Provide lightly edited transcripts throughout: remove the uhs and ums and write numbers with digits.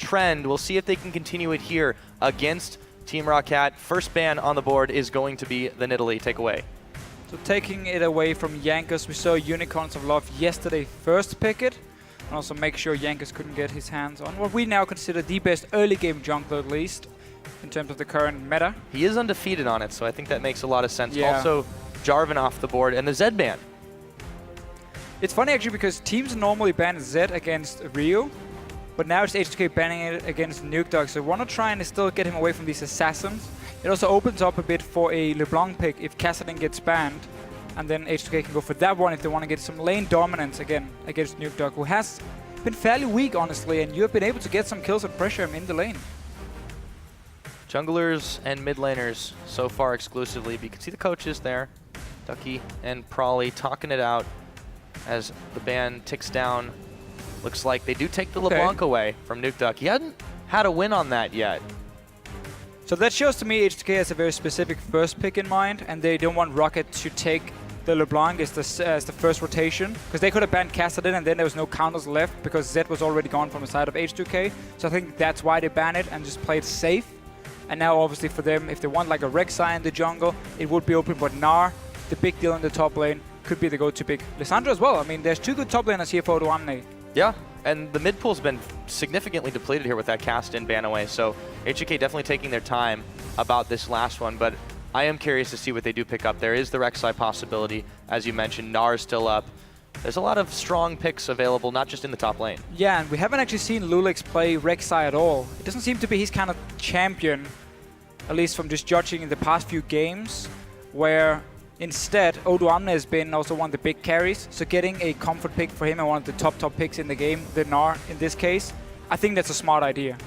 trend. We'll see if they can continue it here against Team ROCCAT. First ban on the board is going to be the Nidalee. Take away. So taking it away from Jankos, we saw Unicorns of Love yesterday first pick it, and also make sure Jankos couldn't get his hands on what we now consider the best early game jungler, at least in terms of the current meta. He is undefeated on it, so I think that makes a lot of sense. Yeah. Also, Jarvan off the board and the Zed ban. It's funny actually because teams normally ban Zed against Rio, but now it's H2K banning it against Nuke Dog, so we want to try and still get him away from these assassins. It also opens up a bit for a LeBlanc pick if Kassadin gets banned, and then H2K can go for that one if they want to get some lane dominance again against Nuke Dog, who has been fairly weak, honestly, and you have been able to get some kills and pressure him in the lane. Junglers and mid laners so far exclusively, but you can see the coaches there, Ducky and Prawley, talking it out as the ban ticks down. Looks like they do take the LeBlanc away from Nuke Duck. He hadn't had a win on that yet. So that shows to me H2K has a very specific first pick in mind, and they don't want ROCCAT to take the LeBlanc as the first rotation, because they could have banned Kassadin and then there was no counters left because Zed was already gone from the side of H2K. So I think that's why they ban it and just play it safe. And now obviously for them, if they want like a Rek'Sai in the jungle, it would be open, but Gnar, the big deal in the top lane, could be the go-to pick. Lissandra as well. I mean, there's two good top laners here for Odoamne. Yeah, and the mid pool's been significantly depleted here with that cast-in ban away, so H2K definitely taking their time about this last one, but I am curious to see what they do pick up. There is the Rek'Sai possibility, as you mentioned. Gnar's still up. There's a lot of strong picks available, not just in the top lane. Yeah, and we haven't actually seen Lulix play Rek'Sai at all. It doesn't seem to be his kind of champion, at least from just judging in the past few games, where instead, Odoamne has been also one of the big carries, so getting a comfort pick for him and one of the top picks in the game, the Gnar in this case, I think that's a smart idea.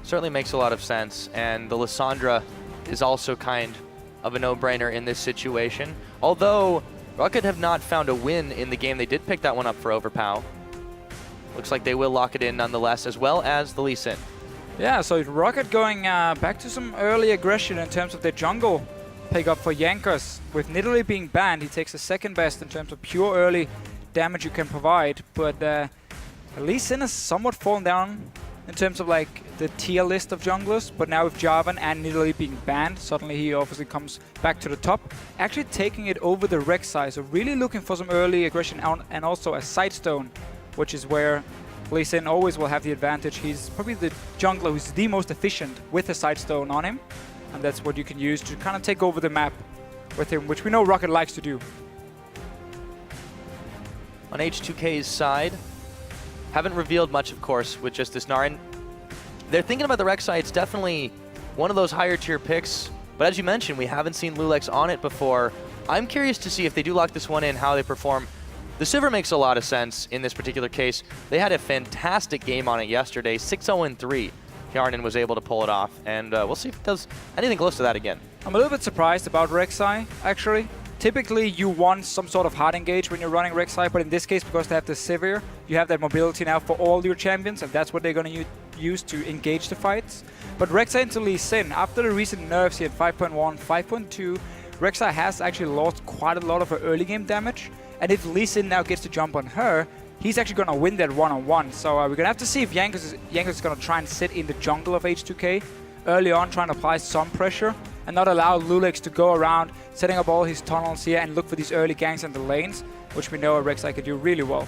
Certainly makes a lot of sense, and the Lissandra is also kind of a no-brainer in this situation. Although, ROCCAT have not found a win in the game, they did pick that one up for Overpow. Looks like they will lock it in nonetheless, as well as the Lee Sin. Yeah, so ROCCAT going back to some early aggression in terms of their jungle pick up for Jankos. With Nidalee being banned, he takes the second best in terms of pure early damage you can provide, but Lee Sin has somewhat fallen down in terms of like the tier list of junglers, but now with Jarvan and Nidalee being banned, suddenly he obviously comes back to the top, actually taking it over the Rek'Sai, so really looking for some early aggression and also a Sightstone, which is where Lee Sin always will have the advantage. He's probably the jungler who's the most efficient with a Sightstone on him, and that's what you can use to kind of take over the map with him, which we know ROCCAT likes to do. On H2K's side, haven't revealed much, of course, with just this Gnar. They're thinking about the Rek'Sai. It's definitely one of those higher tier picks, but as you mentioned, we haven't seen Lulix on it before. I'm curious to see if they do lock this one in, how they perform. The Sivir makes a lot of sense in this particular case. They had a fantastic game on it yesterday, 6-0-3. Hjarnan was able to pull it off, and we'll see if it does anything close to that again. I'm a little bit surprised about Rek'Sai, actually. Typically, you want some sort of hard engage when you're running Rek'Sai, but in this case, because they have the Sivir, you have that mobility now for all your champions, and that's what they're going to use to engage the fights. But Rek'Sai into Lee Sin, after the recent nerfs here at 5.1, 5.2, Rek'Sai has actually lost quite a lot of her early game damage, and if Lee Sin now gets to jump on her, he's actually going to win that one-on-one. So we're going to have to see if Jankos is going to try and sit in the jungle of H2K early on, trying to apply some pressure and not allow Lulix to go around, setting up all his tunnels here and look for these early ganks in the lanes, which we know Rek'Sai could do really well.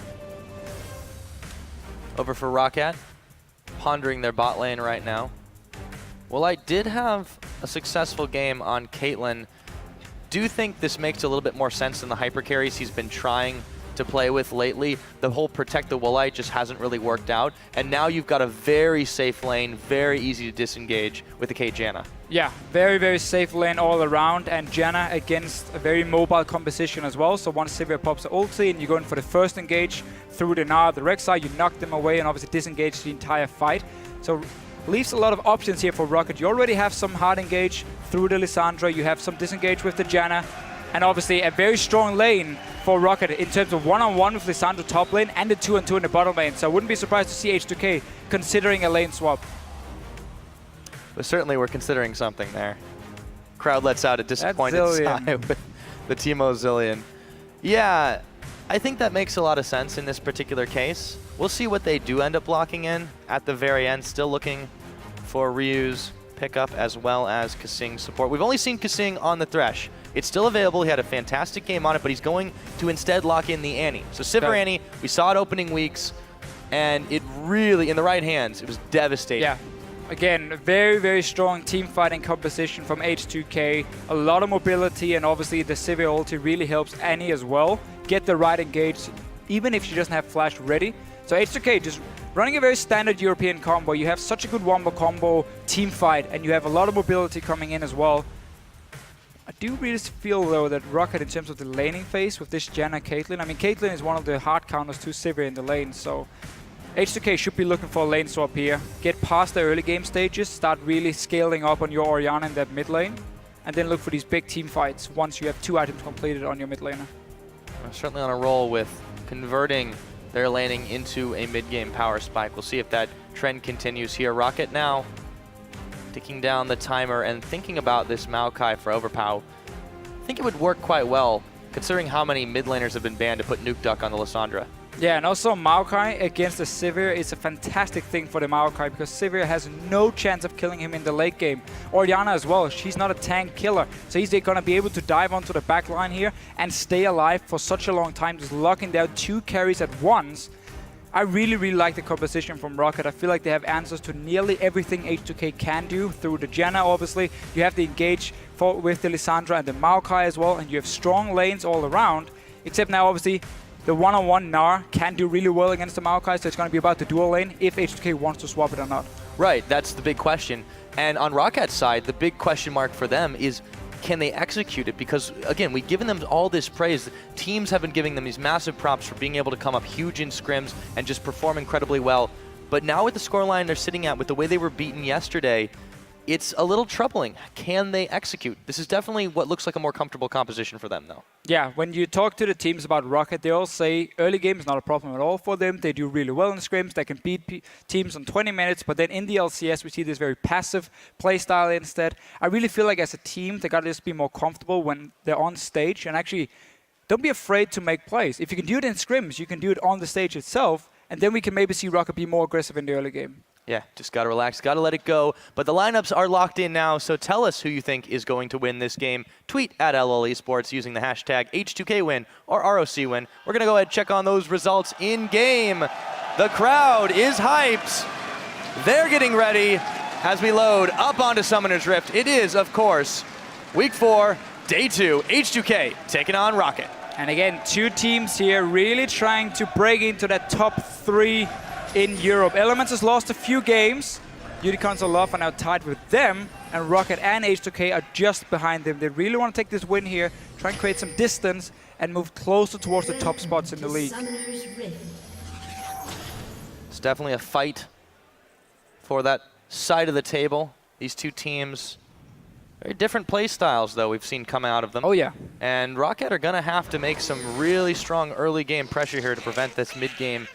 Over for ROCCAT, pondering their bot lane right now. Well, I did have a successful game on Caitlyn. Do you think this makes a little bit more sense than the hyper carries he's been trying to play with lately? The whole protect the Woolite just hasn't really worked out, and now you've got a very safe lane, very easy to disengage with the Kate Janna. Yeah, very, very safe lane all around, and Janna against a very mobile composition as well. So once Sivir pops the ulti and you're going for the first engage through the Gnar, the Rek'Sai, you knock them away and obviously disengage the entire fight. So leaves a lot of options here for ROCCAT. You already have some hard engage through the Lissandra, you have some disengage with the Janna, and obviously a very strong lane for ROCCAT in terms of one-on-one with Lissandra top lane and the 2-on-2 in the bottom lane. So I wouldn't be surprised to see H2K considering a lane swap. But certainly we're considering something there. Crowd lets out a disappointed sigh with the Teemo Zillion. Yeah, I think that makes a lot of sense in this particular case. We'll see what they do end up locking in at the very end. Still looking for Ryu's pickup as well as Kasing's support. We've only seen Kasing on the Thresh. It's still available. He had a fantastic game on it, but he's going to instead lock in the Annie. So Sivir Annie, we saw it opening weeks, and it really, in the right hands, it was devastating. Yeah. Again, very, very strong team fighting composition from H2K. A lot of mobility, and obviously the Sivir ulti really helps Annie as well get the right engage, even if she doesn't have flash ready. So H2K just running a very standard European combo. You have such a good wombo combo team fight, and you have a lot of mobility coming in as well. I do really feel, though, that ROCCAT, in terms of the laning phase with this Janna Caitlyn, I mean, Caitlyn is one of the hard counters to Sivir in the lane, so H2K should be looking for a lane swap here. Get past the early game stages, start really scaling up on your Orianna in that mid lane, and then look for these big team fights once you have 2 items completed on your mid laner. Certainly on a roll with converting their laning into a mid-game power spike. We'll see if that trend continues here. ROCCAT now ticking down the timer and thinking about this Maokai for Overpow. I think it would work quite well, considering how many mid laners have been banned to put Nuke Duck on the Lissandra. Yeah, and also Maokai against the Sivir is a fantastic thing for the Maokai, because Sivir has no chance of killing him in the late game. Orianna as well, she's not a tank killer, so he's going to be able to dive onto the back line here and stay alive for such a long time, just locking down 2 carries at once. I really, really like the composition from ROCCAT. I feel like they have answers to nearly everything H2K can do through the Janna, obviously. You have the engage with the Lissandra and the Maokai as well, and you have strong lanes all around, except now, obviously, the one-on-one Gnar can do really well against the Maokai, so it's going to be about the dual lane if H2K wants to swap it or not. Right, that's the big question. And on ROCCAT's side, the big question mark for them is, can they execute it? Because, again, we've given them all this praise. Teams have been giving them these massive props for being able to come up huge in scrims and just perform incredibly well. But now with the scoreline they're sitting at, with the way they were beaten yesterday, it's a little troubling. Can they execute? This is definitely what looks like a more comfortable composition for them, though. Yeah, when you talk to the teams about ROCCAT, they all say early game is not a problem at all for them. They do really well in scrims. They can beat teams on 20 minutes. But then in the LCS, we see this very passive play style instead. I really feel like as a team, they got to just be more comfortable when they're on stage. And actually, don't be afraid to make plays. If you can do it in scrims, you can do it on the stage itself. And then we can maybe see ROCCAT be more aggressive in the early game. Yeah, just got to relax, got to let it go. But the lineups are locked in now, so tell us who you think is going to win this game. Tweet at LL Esports using the hashtag H2K win or ROC win. We're going to go ahead and check on those results in-game. The crowd is hyped. They're getting ready as we load up onto Summoner's Rift. It is, of course, Week 4, Day 2, H2K taking on ROCCAT. And again, 2 teams here really trying to break into that top 3 in Europe. Elements has lost a few games. Unicorns are Love are now tied with them, and ROCCAT and H2K are just behind them. They really want to take this win here, try and create some distance, and move closer towards the top spots in the league. It's definitely a fight for that side of the table. These 2 teams, very different play styles, though, we've seen come out of them. Oh, yeah. And ROCCAT are going to have to make some really strong early game pressure here to prevent this mid-game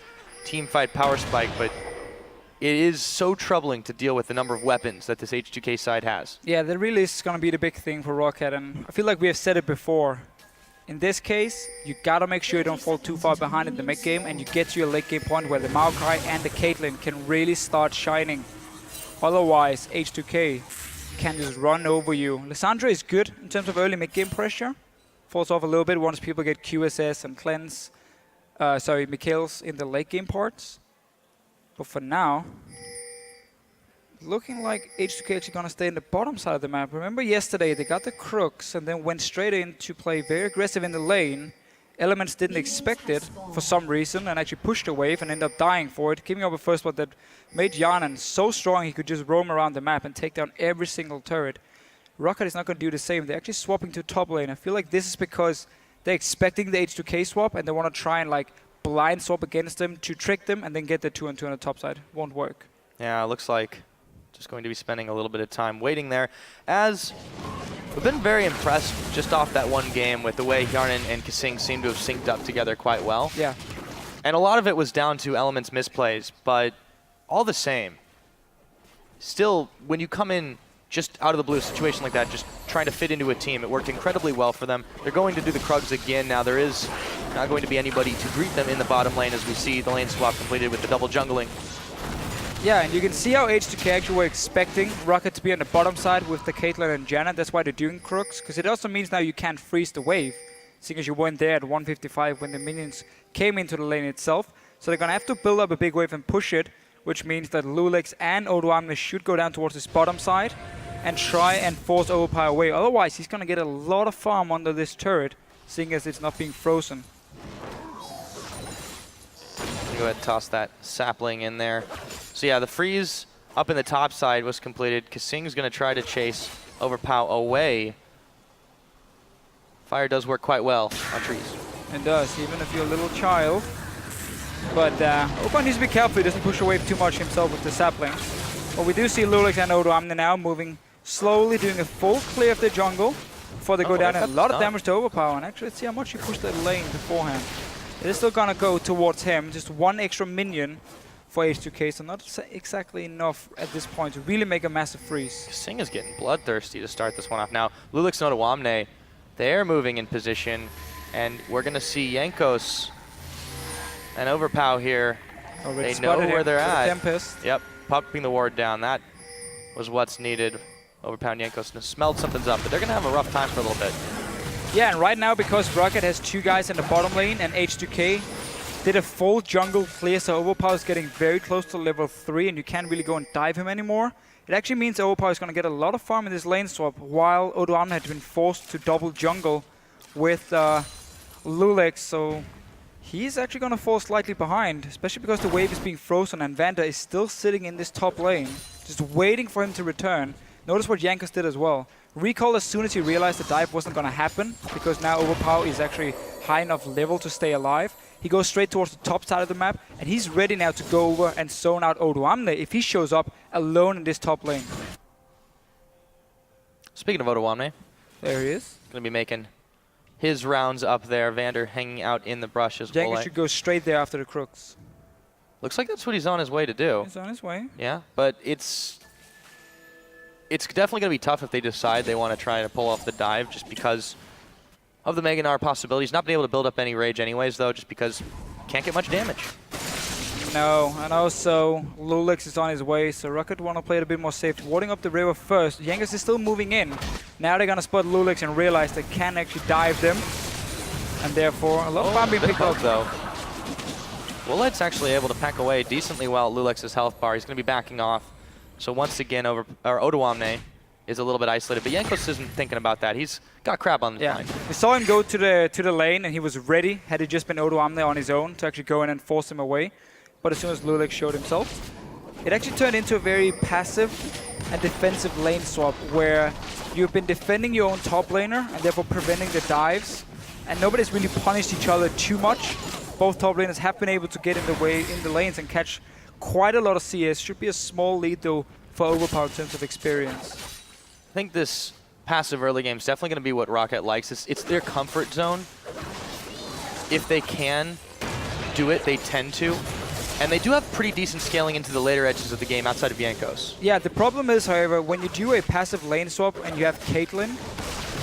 team fight power spike, but it is so troubling to deal with the number of weapons that this H2K side has. Yeah, that really is going to be the big thing for ROCCAT, and I feel like we have said it before. In this case, you gotta make sure you don't fall too far behind in the mid game, and you get to your late game point where the Maokai and the Caitlyn can really start shining. Otherwise, H2K can just run over you. Lissandra is good in terms of early mid game pressure. Falls off a little bit once people get QSS and cleanse. Mikhail's in the late game parts. But for now, looking like H2K is going to stay in the bottom side of the map. Remember yesterday they got the crooks and then went straight in to play very aggressive in the lane. Elements didn't expect it for some reason and actually pushed a wave and ended up dying for it, giving up a first blood that made Yanan so strong he could just roam around the map and take down every single turret. ROCCAT is not going to do the same. They're actually swapping to top lane. I feel like this is because they're expecting the H2K swap, and they want to try and like blind swap against them to trick them and then get the 2-on-2 on the top side. Won't work. Yeah, it looks like just going to be spending a little bit of time waiting there. As we've been very impressed just off that one game with the way Hjarnan and Kasing seem to have synced up together quite well. Yeah. And a lot of it was down to Element's misplays, but all the same, still, when you come in just out of the blue situation like that, just trying to fit into a team. It worked incredibly well for them. They're going to do the Krugs again. Now there is not going to be anybody to greet them in the bottom lane as we see the lane swap completed with the double jungling. Yeah, and you can see how H2K actually were expecting ROCCAT to be on the bottom side with the Caitlyn and Janet. That's why they're doing Crooks, because it also means now you can't freeze the wave, seeing as you weren't there at 155 when the minions came into the lane itself. So they're going to have to build up a big wave and push it, which means that Lulex and Odoamne should go down towards his bottom side and try and force Overpower away. Otherwise, he's going to get a lot of farm under this turret, seeing as it's not being frozen. Go ahead and toss that sapling in there. So yeah, the freeze up in the top side was completed. Kasing's going to try to chase Overpow away. Fire does work quite well on trees. It does, even if you're a little child. But Overpow needs to be careful he doesn't push away too much himself with the sapling. But we do see Lulex and Odoamne now moving slowly, doing a full clear of the jungle before they go down. And a lot of damage to Overpower. And actually, let's see how much he pushed that lane beforehand. It is still going to go towards him. Just one extra minion for H2K, so not exactly enough at this point to really make a massive freeze. Kasing is getting bloodthirsty to start this one off. Now, Lulex and Odoamne, they're moving in position, and we're going to see Jankos and Overpow here. They know where they're at. Tempest. Yep, popping the ward down. That was what's needed. Overpow and Jankos smelled something's up, but they're going to have a rough time for a little bit. Yeah, and right now, because ROCCAT has two guys in the bottom lane and H2K did a full jungle clear, so Overpower is getting very close to level 3 and you can't really go and dive him anymore. It actually means Overpower is going to get a lot of farm in this lane swap, while Odoamne had been forced to double jungle with Lulex, so he's actually going to fall slightly behind, especially because the wave is being frozen and Vanda is still sitting in this top lane, just waiting for him to return. Notice what Jankos did as well. Recall as soon as he realized the dive wasn't going to happen, because now Overpower is actually high enough level to stay alive. He goes straight towards the top side of the map, and he's ready now to go over and zone out Odoamne if he shows up alone in this top lane. Speaking of Odoamne, there he is. Going to be making his rounds up there. Vander hanging out in the brush as well. Jankos should go straight there after the Crooks. Looks like that's what he's on his way to do. He's on his way. Yeah, but it's definitely going to be tough if they decide they want to try to pull off the dive, just because of the Mega Gnar possibilities. Not being able to build up any rage anyways, though, just because can't get much damage. No, and also Lulex is on his way, so ROCCAT want to play it a bit more safe, warding up the river first. Jankos is still moving in. Now they're going to spot Lulex and realize they can actually dive them, and therefore a lot of farm being picked up. Though. Willet's actually able to pack away decently well at Lulex's health bar. He's going to be backing off. So once again, Odoamne is a little bit isolated, but Jankos isn't thinking about that. He's got crab on the line. We saw him go to the lane, and he was ready, had it just been Odoamne on his own, to actually go in and force him away. But as soon as Lulex showed himself, it actually turned into a very passive and defensive lane swap, where you've been defending your own top laner and therefore preventing the dives, and nobody's really punished each other too much. Both top laners have been able to get in the lanes and catch quite a lot of CS. Should be a small lead though for Overpower in terms of experience. I think this passive early game is definitely going to be what ROCCAT likes. It's their comfort zone. If they can do it, they tend to. And they do have pretty decent scaling into the later edges of the game outside of Jankos. Yeah, the problem is, however, when you do a passive lane swap and you have Caitlyn,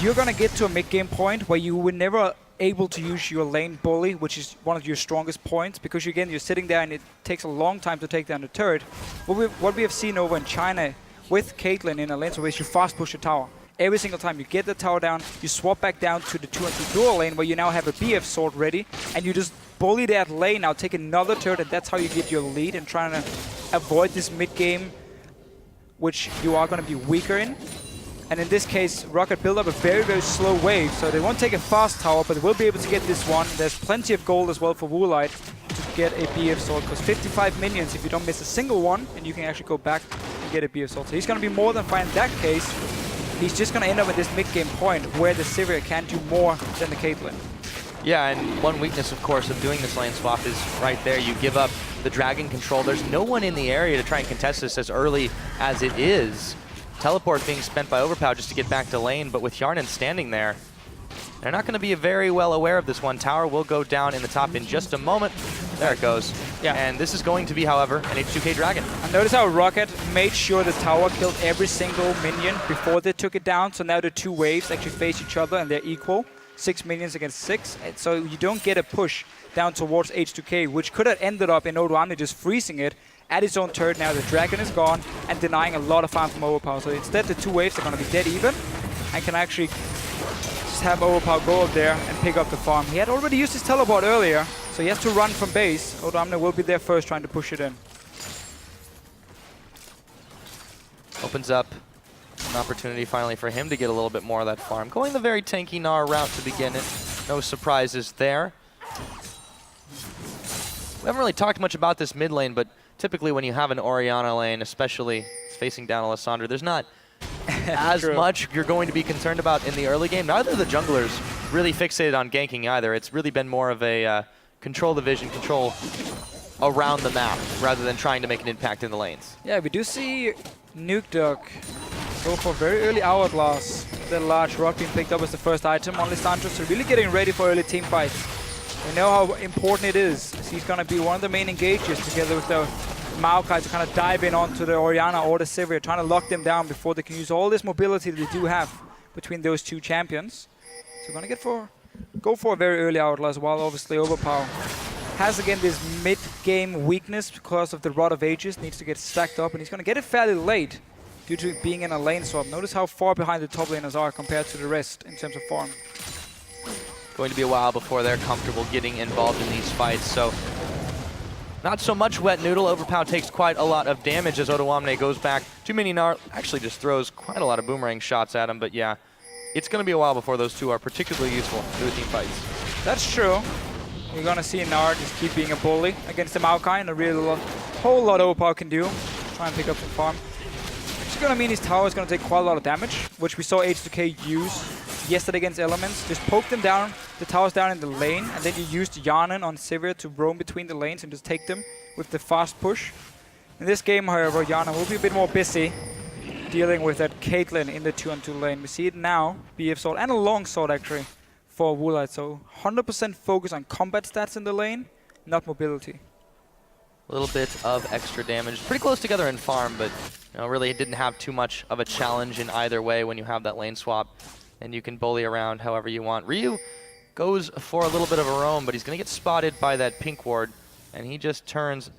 you're going to get to a mid-game point where you were never able to use your lane bully, which is one of your strongest points, because again, you're sitting there and it takes a long time to take down the turret. What we have seen over in China with Caitlyn in a lane swap is you fast push the tower. Every single time you get the tower down, you swap back down to the 2-2 dual lane where you now have a BF sword ready, and you just bully that lane, now take another turret, and that's how you get your lead and trying to avoid this mid-game, which you are going to be weaker in. And in this case, ROCCAT built up a very, very slow wave, so they won't take a fast tower, but they will be able to get this one. There's plenty of gold as well for Woolite to get a BF sword, because 55 minions if you don't miss a single one, and you can actually go back and get a BF sword. So he's going to be more than fine in that case. He's just going to end up at this mid-game point where the Sivir can do more than the Caitlyn. Yeah, and one weakness, of course, of doing this lane swap is right there. You give up the dragon control. There's no one in the area to try and contest this as early as it is. Teleport being spent by Overpower just to get back to lane, but with Yarnan standing there, they're not going to be very well aware of this one. Tower will go down in the top in just a moment. There it goes. Yeah. And this is going to be, however, an H2K Dragon. And notice how ROCCAT made sure the tower killed every single minion before they took it down. So now the two waves actually face each other and they're equal. 6 minions against 6. And so you don't get a push down towards H2K, which could have ended up in Odoamne just freezing it at his own turret. Now the Dragon is gone and denying a lot of farm from Overpower. So instead the two waves are going to be dead even and can actually just have Overpower go up there and pick up the farm. He had already used his teleport earlier, so he has to run from base. Odoamne will be there first trying to push it in. Opens up an opportunity finally for him to get a little bit more of that farm. Going the very tanky Gnar route to begin it. No surprises there. We haven't really talked much about this mid lane, but typically when you have an Orianna lane, especially facing down Alessandro, there's not as much you're going to be concerned about in the early game. Neither of the junglers really fixated on ganking either. It's really been more of a control the vision, control around the map, rather than trying to make an impact in the lanes. Yeah, we do see Nukeduck go for very early Hourglass. The large rock being picked up as the first item on Alessandro, so really getting ready for early team fights. We know how important it is. He's going to be one of the main engagers together with the Maokai to kind of dive in onto the Orianna or the Sivir, trying to lock them down before they can use all this mobility that they do have between those two champions. So we're going to go for a very early Hourglass, while obviously Overpower has again this mid-game weakness because of the Rod of Ages, needs to get stacked up, and he's going to get it fairly late due to it being in a lane swap. Notice how far behind the top laners are compared to the rest in terms of farm. Going to be a while before they're comfortable getting involved in these fights, so not so much Wet Noodle. Overpower takes quite a lot of damage as Odoamne goes back. Too many Gnar actually just throws quite a lot of boomerang shots at him, but yeah, it's going to be a while before those two are particularly useful to the team fights. That's true. You're going to see Gnar just keep being a bully against the Maokai, and a whole lot Overpower can do. Try and pick up some farm. It's going to mean his tower is going to take quite a lot of damage, which we saw H2K use yesterday against Elements. Just poke them down, the towers down in the lane, and then you use the Yarnan on Sivir to roam between the lanes and just take them with the fast push. In this game, however, Yarnan will be a bit more busy dealing with that Caitlyn in the 2-on-2 lane. We see it now, BF Sword and a long sword actually for Woolite. So 100% focus on combat stats in the lane, not mobility. A little bit of extra damage. Pretty close together in farm, but really didn't have too much of a challenge in either way when you have that lane swap. And you can bully around however you want. Ryu goes for a little bit of a roam, but he's going to get spotted by that pink ward, and he just turns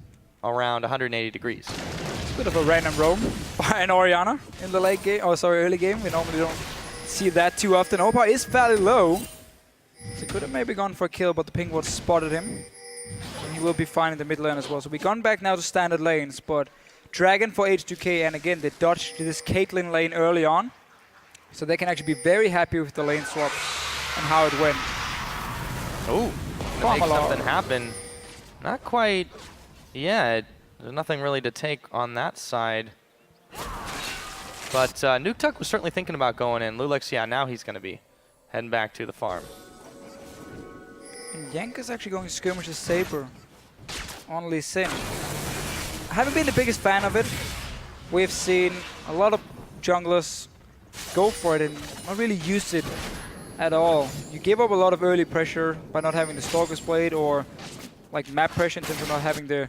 around 180 degrees. It's a bit of a random roam by an Orianna in the late game. Oh, sorry, early game. We normally don't see that too often. Overpower is fairly low, so could have maybe gone for a kill, but the pink ward spotted him. And he will be fine in the mid lane as well. So we've gone back now to standard lanes, but Dragon for H2K, and again, they dodged this Caitlyn lane early on. So they can actually be very happy with the lane swap and how it went. Oh, make something happen. Not quite yet. There's nothing really to take on that side. But Nukeduck was certainly thinking about going in. Lulex, yeah, now he's going to be heading back to the farm. And Yanka's actually going to skirmish a Saber on Lee Sin. I haven't been the biggest fan of it. We've seen a lot of junglers go for it and not really use it at all. You give up a lot of early pressure by not having the Stalker's Blade, or like map pressure in terms of not having the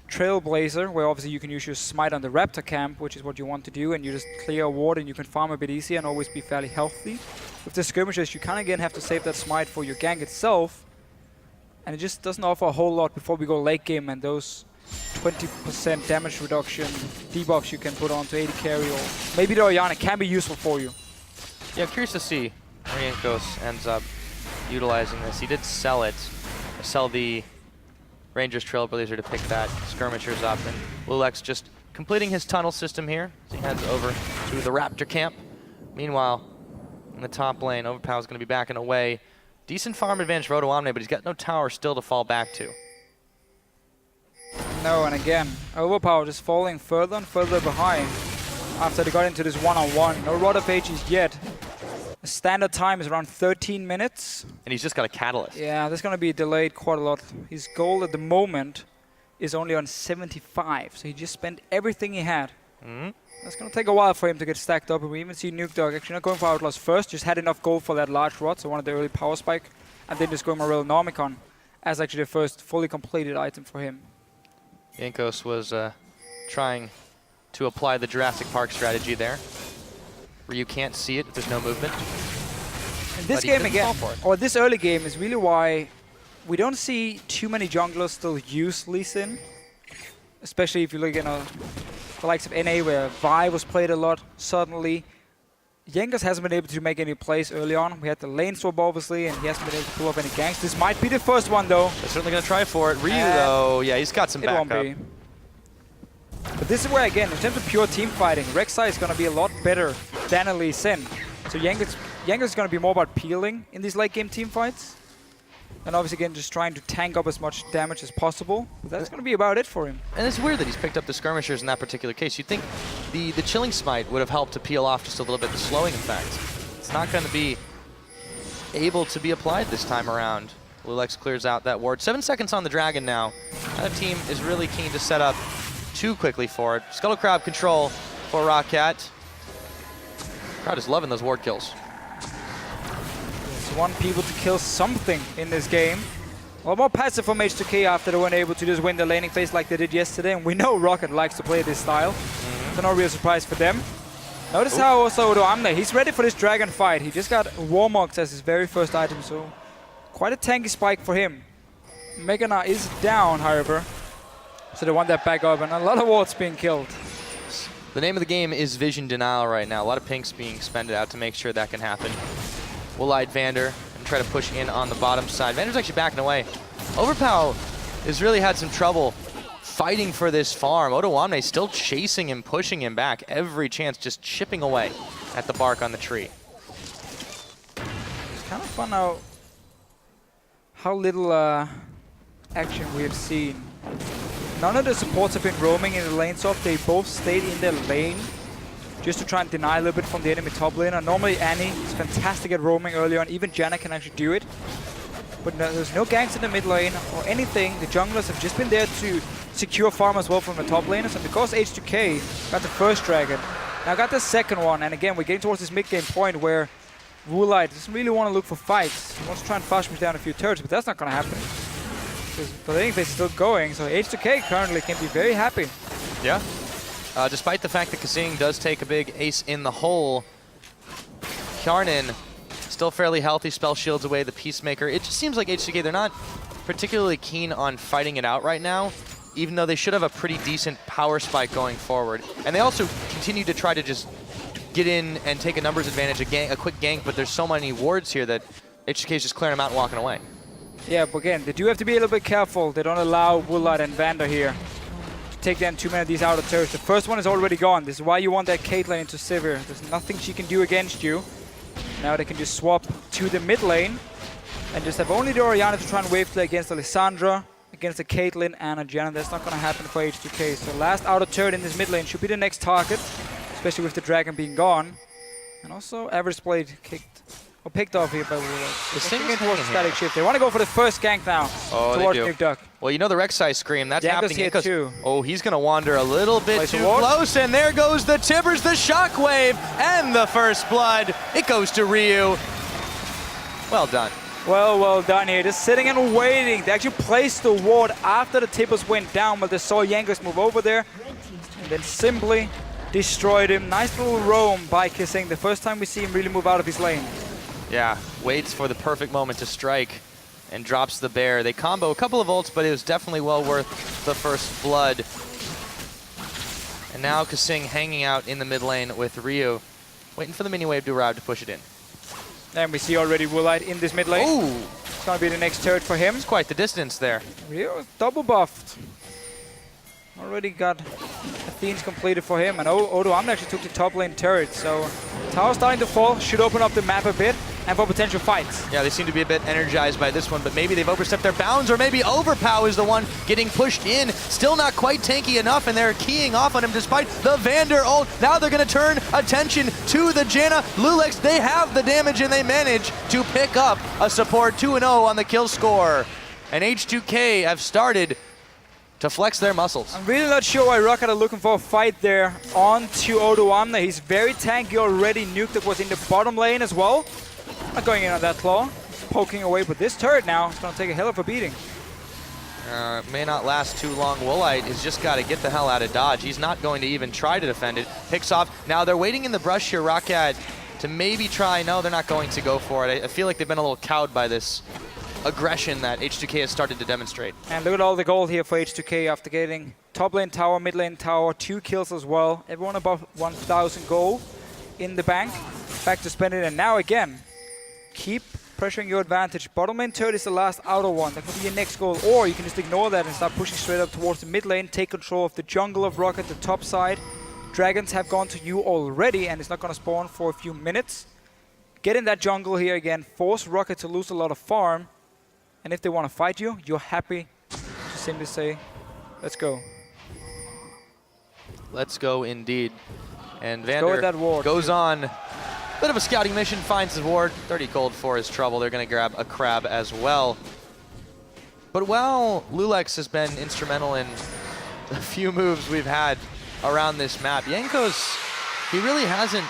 Trailblazer, where obviously you can use your smite on the Raptor camp, which is what you want to do, and you just clear a ward and you can farm a bit easier and always be fairly healthy. With the skirmishes, you kind of again have to save that smite for your gank itself, and it just doesn't offer a whole lot before we go late game, and those 20% damage reduction debuffs you can put onto AD carry, or maybe the Orianna can be useful for you. Yeah, I'm curious to see where Yankos ends up utilizing this. He did sell it, sell the Ranger's Trailblazer to pick that skirmishers up, and Lulex just completing his tunnel system here as he heads over to the Raptor camp. Meanwhile, in the top lane, Overpower's going to be backing away. Decent farm advantage for Odoamne, but he's got no tower still to fall back to. No, and again, Overpower just falling further and further behind after they got into this one-on-one. No Rod of Ages yet. The standard time is around 13 minutes. And he's just got a Catalyst. Yeah, that's going to be delayed quite a lot. His goal at the moment is only on 75, so he just spent everything he had. That's going to take a while for him to get stacked up, and we even see Nukeduck actually not going for Outlast first, just had enough gold for that large rod, so one of the early power spike, and then just going Morel Normicon. as actually the first fully completed item for him. Jankos was trying to apply the Jurassic Park strategy there, where you can't see it if there's no movement. In this game again, or this early game, is really why we don't see too many junglers still use Lee Sin. Especially if you look at the likes of NA, where Vi was played a lot suddenly. Jankos hasn't been able to make any plays early on. We had the lane swap, obviously, and he hasn't been able to pull off any ganks. This might be the first one, though. They're certainly going to try for it. Ryu, though, yeah, he's got some backup. It won't be. But this is where, again, in terms of pure team fighting, Rek'Sai is going to be a lot better than a Lee Sin. So Jankos is going to be more about peeling in these late game team fights. And obviously, again, just trying to tank up as much damage as possible. But that's going to be about it for him. And it's weird that he's picked up the skirmishers in that particular case. You'd think the chilling smite would have helped to peel off just a little bit the slowing effect. It's not going to be able to be applied this time around. Lulex clears out that ward. 7 seconds on the Dragon now. Now the team is really keen to set up too quickly for it. Scuttle Crab control for ROCCAT. Crowd is loving those ward kills. Want people to kill something in this game. A lot more passive from H2K after they weren't able to just win the laning phase like they did yesterday, and we know ROCCAT likes to play this style. So no real surprise for them. Notice how also Odoamne, he's ready for this dragon fight. He just got Warmogs as his very first item, so quite a tanky spike for him. Megana is down, however, so they want that back up, and a lot of wards being killed. The name of the game is Vision Denial right now. A lot of pinks being spended out to make sure that can happen. We'll light Vander and try to push in on the bottom side. Vander's actually backing away. Overpow has really had some trouble fighting for this farm. Odoamne still chasing him, pushing him back every chance, just chipping away at the bark on the tree. It's kind of fun how little action we have seen. None of the supports have been roaming in the lane swap. They both stayed in their lane, just to try and deny a little bit from the enemy top laner. Normally Annie is fantastic at roaming early on. Even Janna can actually do it. But no, there's no ganks in the mid lane or anything. The junglers have just been there to secure farm as well from the top laners. And because H2K got the first dragon, now got the second one. And again, we're getting towards this mid game point where Woolite doesn't really want to look for fights. He wants to try and flash me down a few turrets, but that's not going to happen. Because the laning phase is still going. So H2K currently can be very happy. Yeah. Despite the fact that Kasing does take a big ace in the hole, Kjarnan still fairly healthy, spell shields away the Peacemaker. It just seems like H2K, they're not particularly keen on fighting it out right now, even though they should have a pretty decent power spike going forward. And they also continue to try to just get in and take a numbers advantage, a quick gank, but there's so many wards here that H2K is just clearing them out and walking away. Yeah, but again, they do have to be a little bit careful. They don't allow Woolite and Vander here take down too many of these outer turrets. The first one is already gone. This is why you want that Caitlyn into Sivir. There's nothing she can do against you. Now they can just swap to the mid lane and just have only the Orianna to try and wave play against Alessandra, against the Caitlyn and a Janna. That's not going to happen for H2K. So last outer turret in this mid lane should be the next target, especially with the dragon being gone. And also Average Blade picked off here by Woolite. This thing towards the static shift. They want to go for the first gank now towards Nuke Duck. Well, you know the Rek'Sai scream. That's happening here too. Oh, he's going to wander a little bit too close, and there goes the Tibbers, the Shockwave, and the first blood. It goes to Ryu. Well done. Well done here. Just sitting and waiting. They actually placed the ward after the Tibbers went down, but they saw Jankos move over there, and then simply destroyed him. Nice little roam by Kasing. The first time we see him really move out of his lane. Yeah, waits for the perfect moment to strike and drops the bear. They combo a couple of ults, but it was definitely well worth the first blood. And now Kasing hanging out in the mid lane with Ryu, waiting for the mini wave to arrive to push it in. And we see already Woolite in this mid lane. Ooh! It's going to be the next turret for him. It's quite the distance there. Ryu is double buffed. Already got Athene's completed for him, and Odoamne actually took the top lane turret, so tower starting to fall, should open up the map a bit, and for potential fights. Yeah, they seem to be a bit energized by this one, but maybe they've overstepped their bounds, or maybe Overpow is the one getting pushed in. Still not quite tanky enough, and they're keying off on him despite the Vander ult. Now they're going to turn attention to the Janna. Lulex, they have the damage, and they manage to pick up a support 2-0 on the kill score. And H2K have started to flex their muscles. I'm really not sure why ROCCAT are looking for a fight there onto Odoamne. He's very tanky already. Nuke Duck was in the bottom lane as well. Not going in on that claw. Poking away, but this turret now is going to take a hell of a beating. May not last too long. Woolite has just got to get the hell out of dodge. He's not going to even try to defend it. Picks off. Now they're waiting in the brush here, ROCCAT, to maybe try. No, they're not going to go for it. I feel like they've been a little cowed by this aggression that H2K has started to demonstrate. And look at all the gold here for H2K after getting top lane tower, mid lane tower, 2 kills as well. Everyone above 1,000 gold in the bank. Back to spend it, and now again, keep pressuring your advantage. Bottom lane turret is the last outer one. That could be your next goal. Or you can just ignore that and start pushing straight up towards the mid lane, take control of the jungle of ROCCAT, the top side. Dragons have gone to you already, and it's not going to spawn for a few minutes. Get in that jungle here again, force ROCCAT to lose a lot of farm. And if they want to fight you, you're happy to simply say, let's go. Let's go indeed. And Let's go with that Vander ward. goes on. Bit of a scouting mission, finds his ward. 30 gold for his trouble. They're going to grab a crab as well. But while Lulex has been instrumental in a few moves we've had around this map, Jankos, he really hasn't.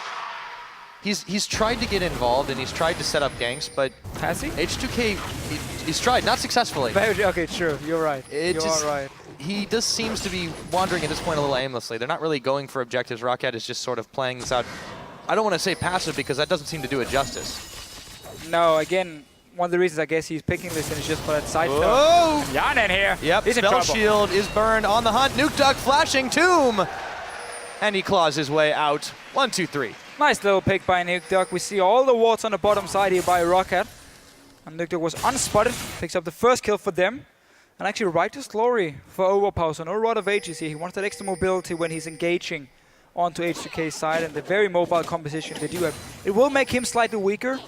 He's tried to get involved and he's tried to set up ganks, but Has he? H2K, he's tried, not successfully. Okay, sure, you're right. You're right. He just seems to be wandering at this point a little aimlessly. They're not really going for objectives. ROCCAT is just sort of playing this out. I don't want to say passive because that doesn't seem to do it justice. No, again, one of the reasons I guess he's picking this is just for that side Whoa! Yanen here. Yep, He's in spell trouble. shield is burned on the hunt. Nuke Duck flashing tomb. And he claws his way out. 1, 2, 3. Nice little pick by Nuke Duck. We see all the wards on the bottom side here by ROCCAT. And Nuke Duck was unspotted. Picks up the first kill for them. And actually Righteous Glory for Overpower. So no Rod of Ages here. He wants that extra mobility when he's engaging onto H2K's side, and the very mobile composition they do have. It will make him slightly weaker.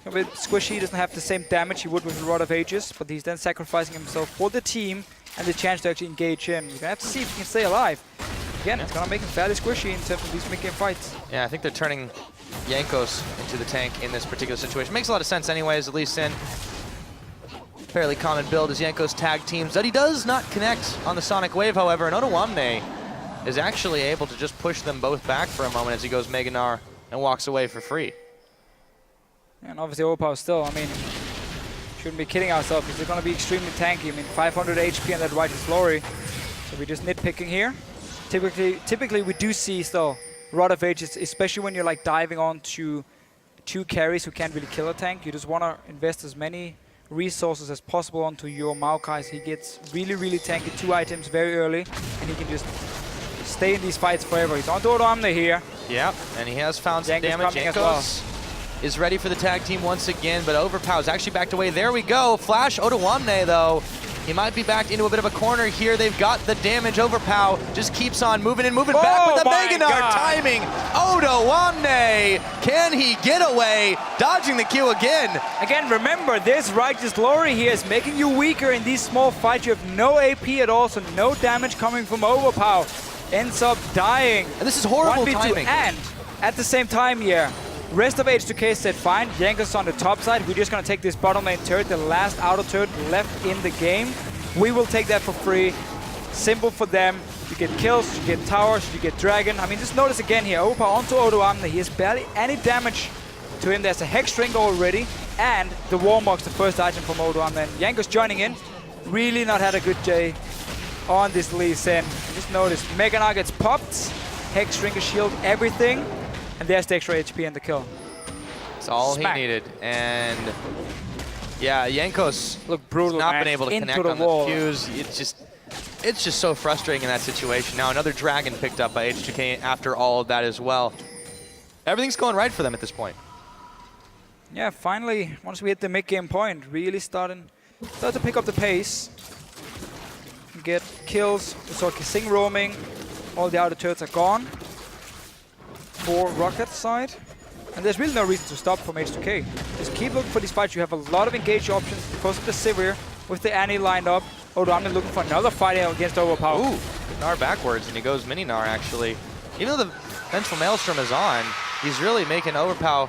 A bit squishy, he doesn't have the same damage he would with a Rod of Ages, but he's then sacrificing himself for the team and the chance to actually engage in. You're going to have to see if he can stay alive. Again, it's going to make him fairly squishy in terms of these mid-game fights. Yeah, I think they're turning Jankos into the tank in this particular situation. Makes a lot of sense anyways, at least in fairly common build as Jankos tag teams. That he does not connect on the Sonic Wave, however, and Ottawamne is actually able to just push them both back for a moment as he goes Meganar and walks away for free. And obviously Overpower still, I mean, shouldn't be kidding ourselves because they're going to be extremely tanky. I mean, 500 HP on that Righteous Glory. So we're just nitpicking here. Typically we do see still Rod of Ages, especially when you're like diving onto 2 carries who can't really kill a tank. You just want to invest as many resources as possible onto your Maokai. He gets really, really tanky 2 items very early, and he can just stay in these fights forever. He's on to Ottawamne here. Yeah, and he has found some Jankos damage. coming as well. Is ready for the tag team once again, but Overpow's actually backed away. There we go. Flash Ottawamne, though. He might be backed into a bit of a corner here. They've got the damage. Overpow just keeps on moving and moving back with the Meganar timing. Ottawamne, can he get away? Dodging the Q again. Again, remember, this Righteous Glory here is making you weaker in these small fights. You have no AP at all, so no damage coming from Overpow. Ends up dying. And this is horrible 1v2, timing. and at the same time here, rest of H2K said, fine, Jankos on the top side. We're just going to take this bottom lane turret, the last outer turret left in the game. We will take that for free. Simple for them. You get kills, you get towers, you get dragon. I mean, just notice again here, Overpower onto Ottawamne. He has barely any damage to him. There's a Hex Drink already, and the Warmog's the first item from Ottawamne. And Jankos joining in. Really not had a good day on this Lee Sin. Just notice, Meganar gets popped. Hex Drink, a shield, everything. And there's the extra HP and the kill. That's all Smack. he needed. And yeah, Jankos Look brutal, not man. been able to Into connect the on wall. the fuse. It's just so frustrating in that situation. Now another dragon picked up by H2K after all of that as well. Everything's going right for them at this point. Yeah, finally, once we hit the mid-game point, really start to pick up the pace. Get kills. We saw Sing roaming. All the outer turrets are gone for ROCCAT's side. And there's really no reason to stop from H2K. Just keep looking for these fights. You have a lot of engage options because of the Sivir with the Annie lined up. Ottawamne looking for another fight against Overpower. Ooh, Gnar backwards, and he goes mini Gnar actually. Even though the Vengeful Maelstrom is on, he's really making Overpower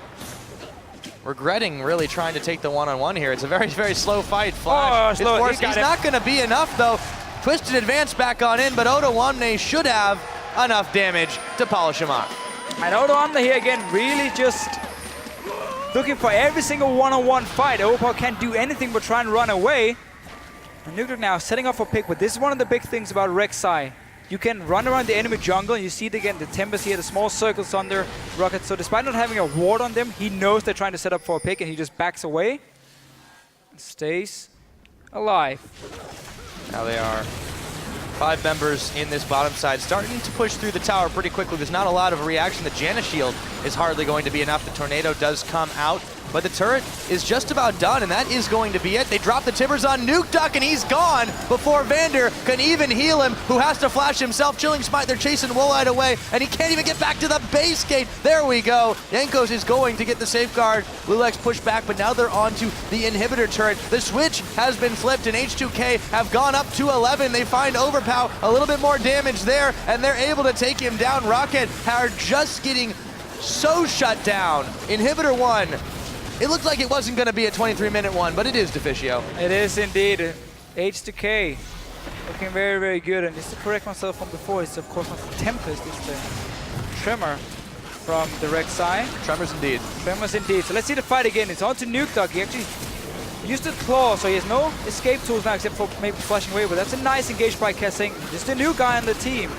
regretting really trying to take the one-on-one here. It's a very, very slow fight. Flash. Slow. He's not going to be enough, though. Twisted advance back on in, but Ottawamne should have enough damage to polish him off. And Ottawamne here again, really just looking for every single one-on-one fight. Overpower can't do anything but try and run away. Nuke now setting up for pick, but this is one of the big things about Rek'Sai. You can run around the enemy jungle, and you see it again, the Tempest here, the small circles under ROCCAT. So despite not having a ward on them, he knows they're trying to set up for a pick, and he just backs away and stays alive. Now they are 5 members in this bottom side, starting to push through the tower pretty quickly. There's not a lot of reaction. The Janna shield is hardly going to be enough. The tornado does come out, but the turret is just about done, and that is going to be it. They drop the timbers on Nuke Duck, and he's gone before Vander can even heal him, who has to flash himself. Chilling Smite, they're chasing Woolite away, and he can't even get back to the base gate. There we go. Jankos is going to get the safeguard. Lulex pushed back, but now they're onto the inhibitor turret. The switch has been flipped, and H2K have gone up to 11. They find Overpow, a little bit more damage there, and they're able to take him down. ROCCAT are just getting so shut down. Inhibitor 1. It looked like it wasn't going to be a 23-minute one, but it is, Deficio. It is indeed. H2K looking very, very good. And just to correct myself from before, it's of course not the Tempest, it's the Tremor from the Rek'Sai. Tremors indeed. Tremors indeed. So let's see the fight again. It's on to Nuke Duck. He actually used the claw, so he has no escape tools now except for maybe flashing away. But that's a nice engage by Kessing. Just a new guy on the team.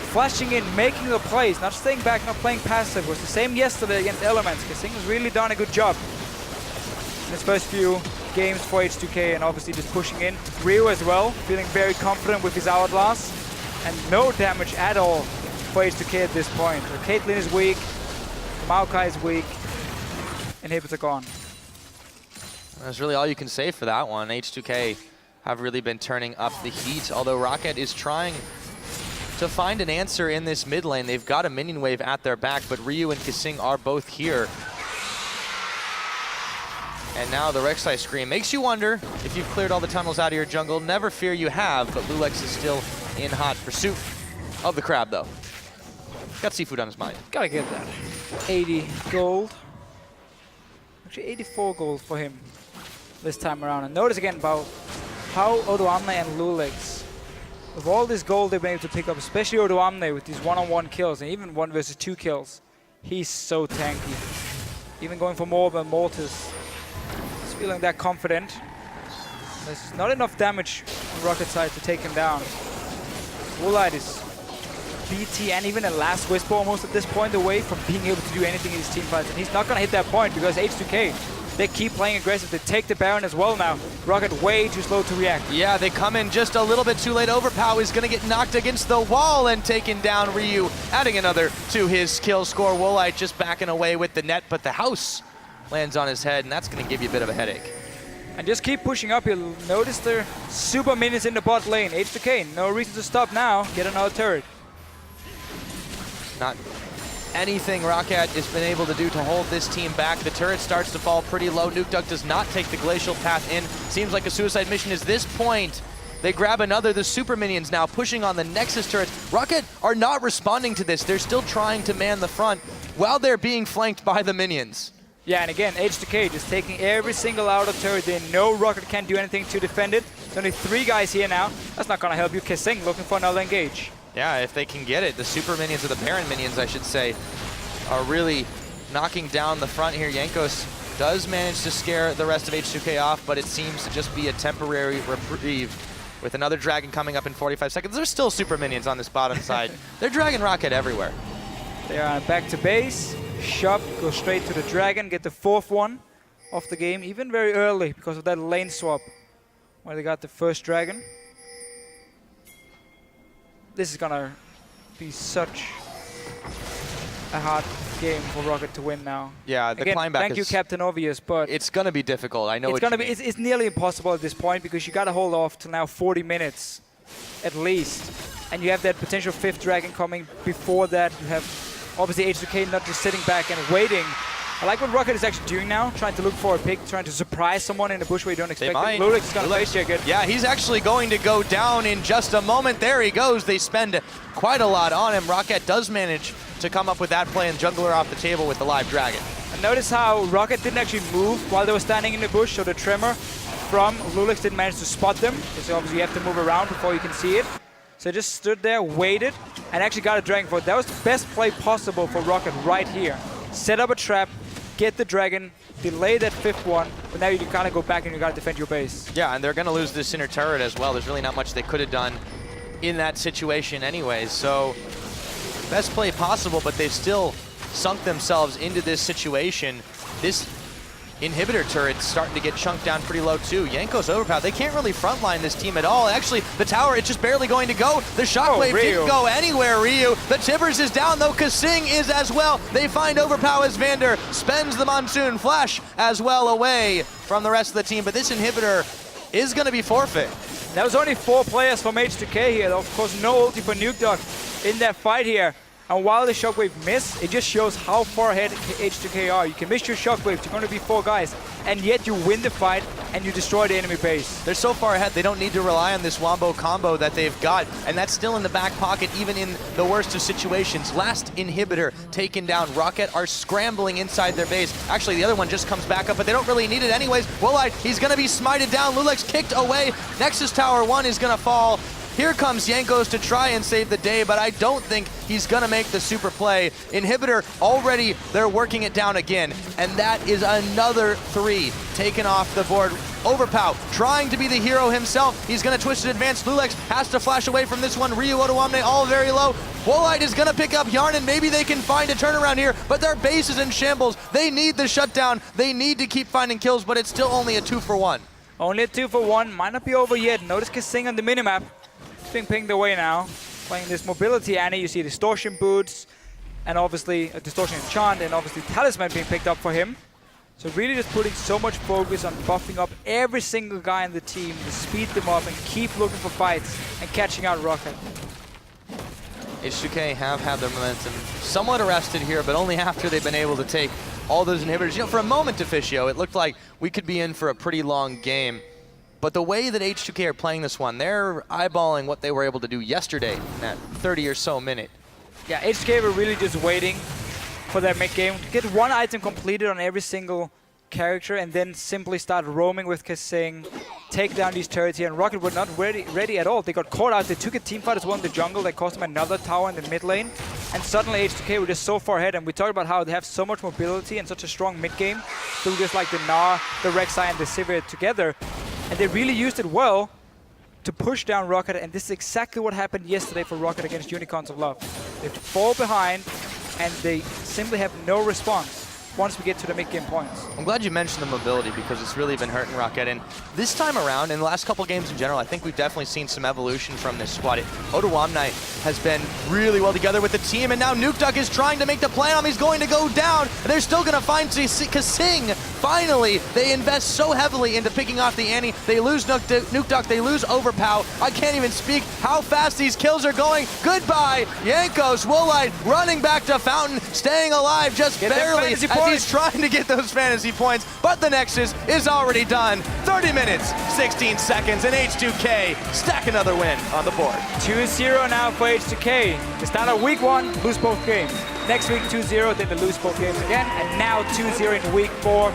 Flashing in, making the plays, not staying back, not playing passive. It was the same yesterday against Elements. Kessing has really done a good job in his first few games for H2K, and obviously just pushing in. Ryu as well, feeling very confident with his Hourglass, and no damage at all for H2K at this point. Caitlyn is weak, Maokai is weak, inhibitors are gone. That's really all you can say for that one. H2K have really been turning up the heat, although ROCCAT is trying to find an answer in this mid lane. They've got a minion wave at their back, but Ryu and Kissing are both here. And now the Rek'Sai scream makes you wonder if you've cleared all the tunnels out of your jungle. Never fear, you have, but Lulex is still in hot pursuit of the crab, though. Got seafood on his mind. Gotta get that. 80 gold. Actually 84 gold for him this time around. And notice again about how Odoamne and Lulex, with all this gold they've been able to pick up, especially Odoamne with these one-on-one kills and even 1 versus 2 kills. He's so tanky. Even going for more than Mortis. He's feeling that confident. There's not enough damage on ROCCAT side to take him down. Woolite is BT and even a Last Whisper almost at this point away from being able to do anything in his team fights. And he's not going to hit that point because H2K, they keep playing aggressive. They take the Baron as well now. ROCCAT way too slow to react. Yeah, they come in just a little bit too late. Overpow is going to get knocked against the wall and taken down. Ryu adding another to his kill score. Woolite just backing away with the net, but the house lands on his head, and that's going to give you a bit of a headache. And just keep pushing up. You'll notice their super minions in the bot lane. H2K, no reason to stop now. Get another turret. Not anything ROCCAT has been able to do to hold this team back. The turret starts to fall pretty low. Nuke Duck does not take the glacial path in. Seems like a suicide mission is this point. They grab another. The super minions now pushing on the Nexus turret. ROCCAT are not responding to this. They're still trying to man the front while they're being flanked by the minions. Yeah, and again, H2K just taking every single outer turret. They know ROCCAT can't do anything to defend it. There's only 3 guys here now. That's not going to help you. Kissing looking for another engage. Yeah, if they can get it. The super minions, or the Baron minions, I should say, are really knocking down the front here. Jankos does manage to scare the rest of H2K off, but it seems to just be a temporary reprieve. With another dragon coming up in 45 seconds. There's still super minions on this bottom side. They're dragging ROCCAT everywhere. They are back to base. Shop, go straight to the dragon, get the 4th one of the game, even very early because of that lane swap where they got the first dragon. This is gonna be such a hard game for ROCCAT to win now. Yeah, the Again, climb back thank you, Captain Obvious, but it's gonna be difficult. I know it's gonna be. It's nearly impossible at this point because you gotta hold off till now 40 minutes at least, and you have that potential 5th dragon coming before that. You have obviously H2K not just sitting back and waiting. I like what ROCCAT is actually doing now, trying to look for a pick, trying to surprise someone in the bush where you don't expect it. Lulex is going to face check it. Yeah, he's actually going to go down in just a moment. There he goes. They spend quite a lot on him. ROCCAT does manage to come up with that play and jungler off the table with the live dragon. And notice how ROCCAT didn't actually move while they were standing in the bush, so the Tremor from Lulex didn't manage to spot them, because obviously you have to move around before you can see it. So just stood there, waited, and actually got a dragon for it. That was the best play possible for ROCCAT right here. Set up a trap, get the dragon, delay that 5th one, but now you kind of go back and you got to defend your base. Yeah, and they're going to lose this inner turret as well. There's really not much they could have done in that situation anyways. So best play possible, but they've still sunk themselves into this situation. This inhibitor turret's starting to get chunked down pretty low too. Yanko's overpowered. They can't really frontline this team at all. Actually, the tower, it's just barely going to go. The shockwave didn't go anywhere, Ryu. The Tibbers is down though. Kasing is as well. They find overpower as Vander spends the Monsoon Flash as well away from the rest of the team. But this inhibitor is going to be forfeit. There was only 4 players from H2K here. Of course, no ulti for Nukeduck in that fight here. And while the shockwave missed, it just shows how far ahead H2K are. You can miss your shockwave, you're going to be 4 guys, and yet you win the fight and you destroy the enemy base. They're so far ahead, they don't need to rely on this Wombo combo that they've got, and that's still in the back pocket, even in the worst of situations. Last inhibitor taken down. ROCCAT are scrambling inside their base. Actually, the other one just comes back up, but they don't really need it anyways. Woolite, he's going to be smited down. Lulex kicked away. Nexus Tower 1 is going to fall. Here comes Jankos to try and save the day, but I don't think he's going to make the super play. Inhibitor already, they're working it down again, and that is another 3 taken off the board. Overpow trying to be the hero himself. He's going to twist it advance. Lulex has to flash away from this one. Ryu Otoamne all very low. Woolite is going to pick up Yarn, and maybe they can find a turnaround here, but their base is in shambles. They need the shutdown. They need to keep finding kills, but it's still only a 2-for-1. Only a 2-for-1. Might not be over yet. Notice Kasing on the minimap. Being pinged away now. Playing this mobility Annie, you see distortion boots, and obviously a distortion enchant, and obviously talisman being picked up for him. So really just putting so much focus on buffing up every single guy in the team to speed them up and keep looking for fights and catching out ROCCAT. H2K have had their momentum somewhat arrested here, but only after they've been able to take all those inhibitors. You know, for a moment, Deficio, it looked like we could be in for a pretty long game. But the way that H2K are playing this one, they're eyeballing what they were able to do yesterday in that 30 or so minute. Yeah, H2K were really just waiting for their mid-game to get 1 item completed on every single character and then simply start roaming with Kasing, take down these turrets here. And ROCCAT were not ready at all. They got caught out. They took a teamfight as well in the jungle. That cost them another tower in the mid lane. And suddenly H2K were just so far ahead. And we talked about how they have so much mobility and such a strong mid-game. So just like the Gnar, the Rek'Sai, and the Sivir together. And they really used it well to push down ROCCAT, and this is exactly what happened yesterday for ROCCAT against Unicorns of Love. They fall behind, and they simply have no response once we get to the mid-game points. I'm glad you mentioned the mobility because it's really been hurting ROCCAT. And this time around, in the last couple games in general, I think we've definitely seen some evolution from this squad. Otoamne has been really well together with the team, and now Nukeduck is trying to make the play on him. He's going to go down. They're still going to find Kasing. Finally, they invest so heavily into picking off the Annie. They lose Nukeduck, they lose Overpow. I can't even speak how fast these kills are going. Goodbye, Jankos. Woolite running back to Fountain, staying alive just barely as he's trying to get those fantasy points, but the Nexus is already done. 30 minutes, 16 seconds, and H2K stack another win on the board. 2-0 now for H2K. They start out week 1, lose both games. Next week 2-0, then they lose both games again, and now 2-0 in week 4.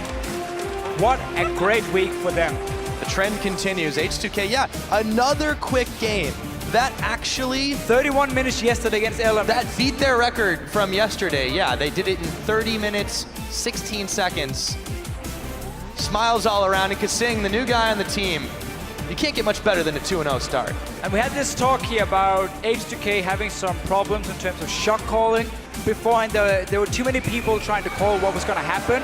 What a great week for them. The trend continues. H2K, yeah, another quick game. That actually... 31 minutes yesterday against Element. That beat their record from yesterday. Yeah, they did it in 30 minutes, 16 seconds. Smiles all around, and Kasing, the new guy on the team, you can't get much better than a 2-0 start. And we had this talk here about H2K having some problems in terms of shot calling. Beforehand, there were too many people trying to call what was going to happen,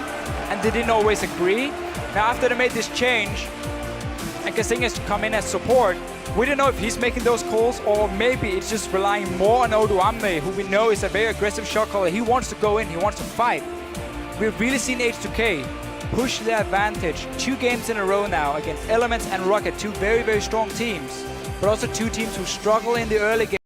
and they didn't always agree. Now, after they made this change, and Kasing has to come in as support, we don't know if he's making those calls, or maybe it's just relying more on Otoamne, who we know is a very aggressive shot caller. He wants to go in, he wants to fight. We've really seen H2K push their advantage 2 games in a row now against Elements and ROCCAT, 2 very, very strong teams, but also 2 teams who struggle in the early game.